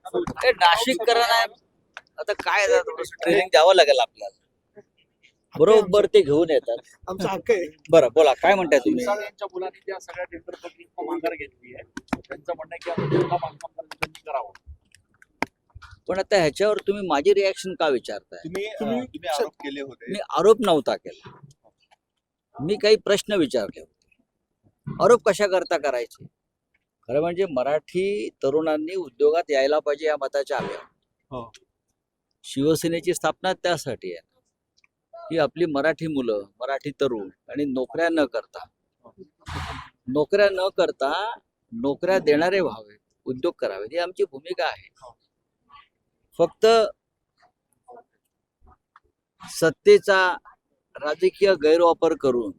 नाशिककरांना आता काय ट्रेनिंग द्यावं लागेल आपल्याला. बरोबर ते घेऊन येतात. आमचा हक्क आहे. बरं बोला, काय म्हणताय तुम्ही? यांच्या मुलांनी ज्या सगळ्या टेंडर पद्धतीची माघार घेतली आहे, त्यांचं म्हणणं आहे की आता जिल्हा बांधकाम कर्मचाऱ्यांनी करावं. पण आता ह्याच्यावर तुम्ही माझी रिॲक्शन का विचारताय? तुम्ही आरोप केले होते. मी आरोप नव्हता केला, मी काही प्रश्न विचारले होते. आरोप कशा करता करायचे? खरं म्हणजे मराठी तरुणांनी उद्योगात यायला पाहिजे या मताच्या आम्ही. शिवसेनेची स्थापना त्यासाठी आहे की आपली मराठी मुलं, मराठी तरुण आणि नोकऱ्या न करता नोकऱ्या देणारे व्हावे, उद्योग करावे, ही आमची भूमिका आहे. फक्त सत्तेचा राजकीय गैरवापर करून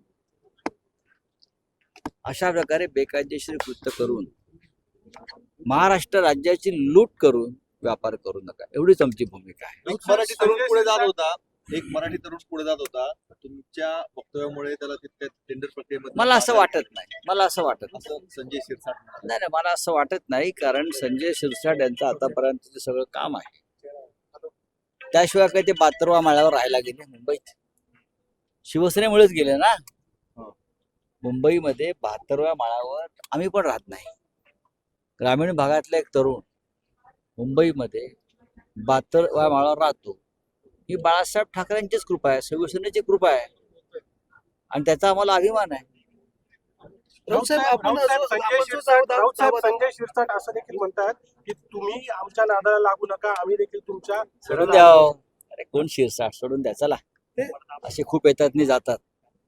अशा प्रकारे बेकायदेशीर कृत्य करून महाराष्ट्र राज्याची लूट करून व्यापार करू नका, एवढीच आमची भूमिका आहे. एक मराठी तरुण पुढे जात होता. तुमच्या वक्तव्यामुळे त्याला तिथल्या टेंडर प्रक्रियेमध्ये मला असं वाटत नाही. संजय शिरसाट नाही, मला असं वाटत नाही, कारण संजय शिरसाट यांचं आतापर्यंत सगळं काम आहे. त्याशिवाय काही ते बातरवा माळ्यावर राहायला गेले मुंबईत? शिवसेनेमुळेच गेले ना. मुंबईमध्ये 72व्या माळावर आम्ही पण राहत नाही. ग्रामीण भागातला एक तरुण मुंबईमध्ये 72व्या माळावर राहतो, ही बाळासाहेब ठाकरेंचीच कृपा आहे, शिवसेनेची कृपा आहे, आणि त्याचा आम्हाला अभिमान आहे. संजय शिरसाट असं देखील म्हणतात की तुम्ही आमच्या नादाला लागू नका, आम्ही देखील तुमच्या. सोडून द्या. अरे कोण शिरसाट? सोडून द्या, चला. असे खूप येतात आणि जातात.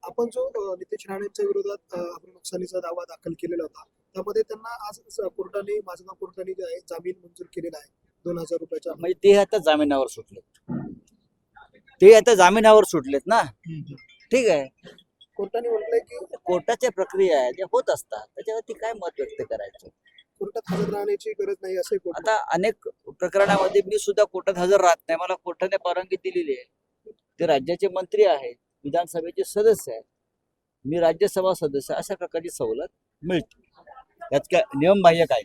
आपण जो नितेश राणेंच्या विरोधात आपण नुकसानीचा दावा दाखल केलेला होता, त्यामध्ये त्यांना आज कोर्टाने, माझगाव कोर्टाने जे आहे जामीन मंजूर केलेला आहे 2000 रुपयाचा. म्हणजे ते आता जामिनावर सुटलेत ना. ठीक आहे, कोर्टाने म्हटलंय की कोर्टाच्या प्रक्रिया आहे, त्या होत असतात, त्याच्यावरती काय मत व्यक्त करायचं. कोर्टात हजर राहण्याची गरज नाही असे आता अनेक प्रकरणामध्ये मी सुद्धा कोर्टात हजर राहत नाही, मला कोर्टाने परवानगी दिलेली आहे. ते राज्याचे मंत्री आहेत, विधानसभेचे सदस्य आहेत, मी राज्यसभा सदस्य, अशा प्रकारची सवलत मिळते. त्यात काय नियमबाह्य काय.